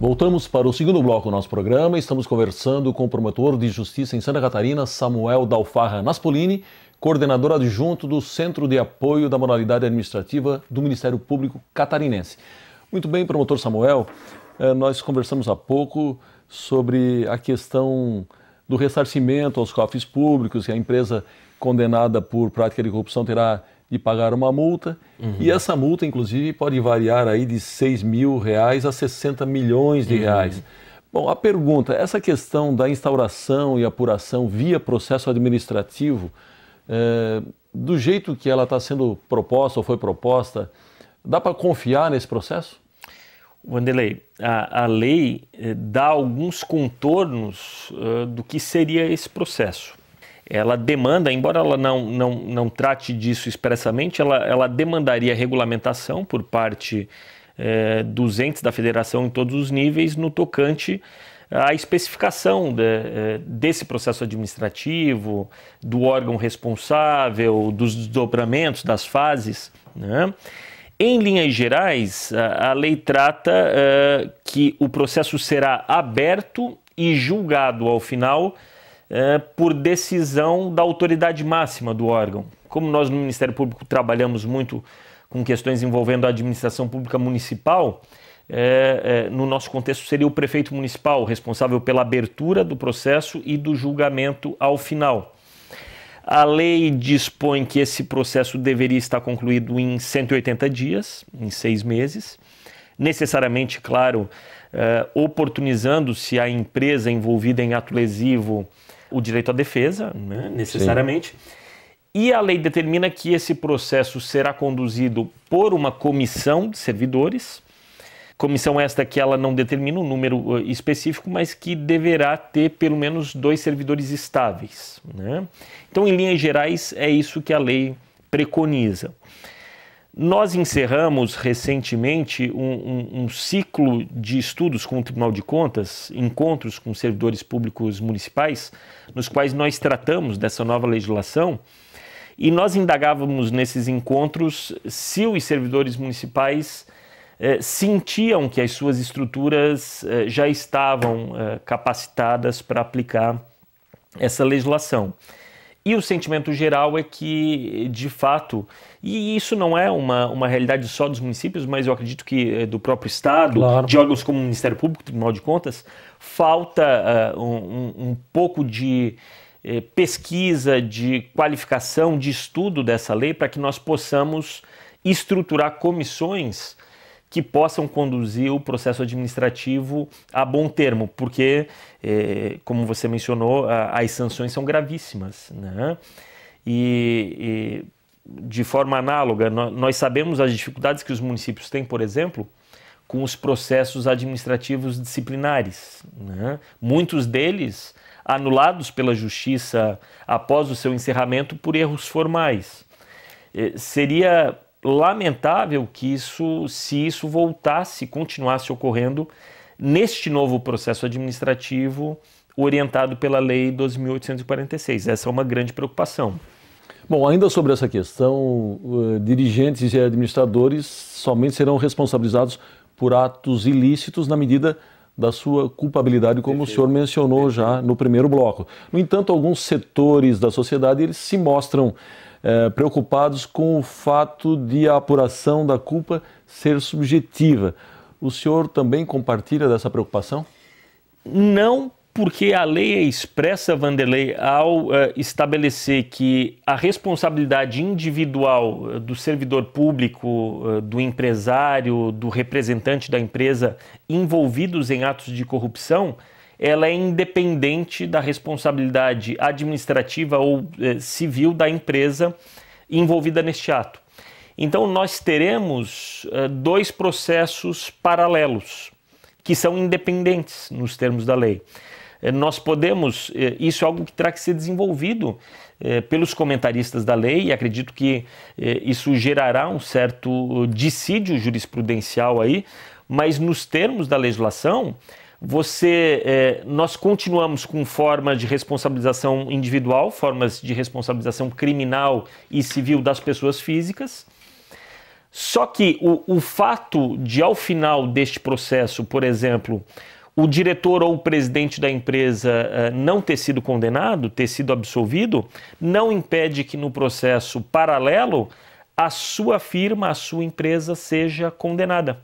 Voltamos para o segundo bloco do nosso programa. Estamos conversando com o promotor de justiça em Santa Catarina, Samuel Dalfarra Naspolini, coordenador adjunto do Centro de Apoio da Moralidade Administrativa do Ministério Público Catarinense. Muito bem, promotor Samuel, nós conversamos há pouco sobre a questão do ressarcimento aos cofres públicos, que a empresa condenada por prática de corrupção terá de pagar uma multa, e essa multa, inclusive, pode variar aí de R$6 mil a 60 milhões de reais. Bom, a pergunta, essa questão da instauração e apuração via processo administrativo, do jeito que ela está sendo proposta ou foi proposta, dá para confiar nesse processo? Wanderlei, a lei dá alguns contornos do que seria esse processo. Ela demanda, embora ela não trate disso expressamente, ela demandaria regulamentação por parte dos entes da federação em todos os níveis no tocante à especificação desse processo administrativo, do órgão responsável, dos desdobramentos, das fases, né? Em linhas gerais, a lei trata que o processo será aberto e julgado ao final por decisão da autoridade máxima do órgão. Como nós no Ministério Público trabalhamos muito com questões envolvendo a administração pública municipal, no nosso contexto seria o prefeito municipal responsável pela abertura do processo e do julgamento ao final. A lei dispõe que esse processo deveria estar concluído em 180 dias, em 6 meses, necessariamente, claro, oportunizando-se a empresa envolvida em ato lesivo o direito à defesa, né, necessariamente. Sim. E a lei determina que esse processo será conduzido por uma comissão de servidores, comissão esta que ela não determina um número específico, mas que deverá ter pelo menos 2 servidores estáveis, né? Então, em linhas gerais, é isso que a lei preconiza. Nós encerramos recentemente um ciclo de estudos com o Tribunal de Contas, encontros com servidores públicos municipais, nos quais nós tratamos dessa nova legislação, e nós indagávamos nesses encontros se os servidores municipais sentiam que as suas estruturas já estavam capacitadas para aplicar essa legislação. E o sentimento geral é que, de fato, e isso não é uma realidade só dos municípios, mas eu acredito que do próprio Estado, claro, de órgãos como o Ministério Público, Tribunal de Contas, falta um pouco de pesquisa, de qualificação, de estudo dessa lei para que nós possamos estruturar comissões que possam conduzir o processo administrativo a bom termo, porque, como você mencionou, as sanções são gravíssimas, né? E de forma análoga, nós sabemos as dificuldades que os municípios têm, por exemplo, com os processos administrativos disciplinares, né? Muitos deles anulados pela Justiça após o seu encerramento por erros formais. Seria lamentável que se isso continuasse ocorrendo neste novo processo administrativo orientado pela Lei 12.846. Essa é uma grande preocupação. Bom, ainda sobre essa questão, dirigentes e administradores somente serão responsabilizados por atos ilícitos na medida da sua culpabilidade, como o senhor mencionou já no primeiro bloco. No entanto, alguns setores da sociedade eles se mostram preocupados com o fato de a apuração da culpa ser subjetiva. O senhor também compartilha dessa preocupação? Não, porque a lei é expressa, Wanderlei, ao estabelecer que a responsabilidade individual do servidor público, do empresário, do representante da empresa envolvidos em atos de corrupção, ela é independente da responsabilidade administrativa ou civil da empresa envolvida neste ato. Então, nós teremos 2 processos paralelos, que são independentes nos termos da lei. Nós podemos, isso é algo que terá que ser desenvolvido pelos comentaristas da lei, e acredito que isso gerará um certo dissídio jurisprudencial aí, mas nos termos da legislação, nós continuamos com formas de responsabilização individual, formas de responsabilização criminal e civil das pessoas físicas, Só que o fato de, ao final deste processo, por exemplo, o diretor ou o presidente da empresa não ter sido condenado, ter sido absolvido, não impede que no processo paralelo a sua firma, a sua empresa seja condenada.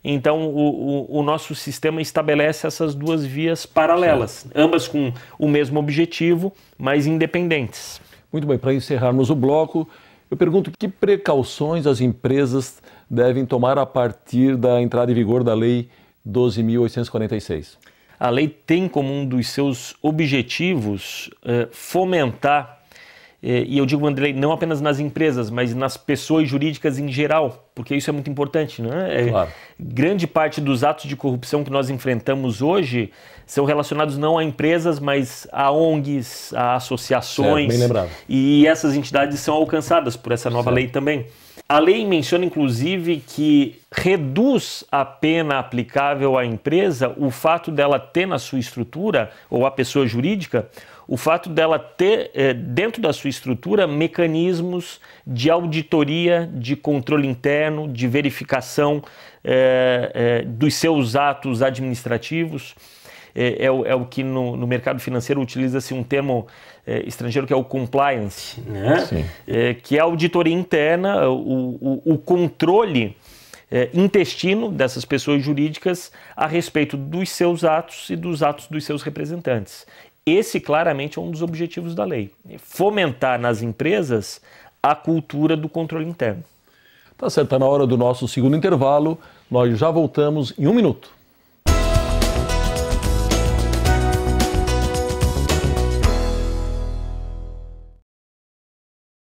Então, o nosso sistema estabelece essas duas vias paralelas, ambas com o mesmo objetivo, mas independentes. Muito bem, para encerrarmos o bloco, eu pergunto que precauções as empresas devem tomar a partir da entrada em vigor da Lei 12.846. A lei tem como um dos seus objetivos fomentar, e eu digo, Andrei, não apenas nas empresas, mas nas pessoas jurídicas em geral, porque isso é muito importante, né? Claro. Grande parte dos atos de corrupção que nós enfrentamos hoje são relacionados não a empresas, mas a ONGs, a associações. Certo, bem lembrado. E essas entidades são alcançadas por essa nova lei também. A lei menciona, inclusive, que reduz a pena aplicável à empresa o fato dela ter na sua estrutura, ou à pessoa jurídica, o fato dela ter dentro da sua estrutura mecanismos de auditoria, de controle interno, de verificação dos seus atos administrativos. É o que no mercado financeiro utiliza-se um termo estrangeiro que é o compliance, né? Que é a auditoria interna, o controle intestino dessas pessoas jurídicas a respeito dos seus atos e dos atos dos seus representantes. Esse claramente é um dos objetivos da lei, fomentar nas empresas a cultura do controle interno. Tá certo, está na hora do nosso segundo intervalo, nós já voltamos em 1 minuto.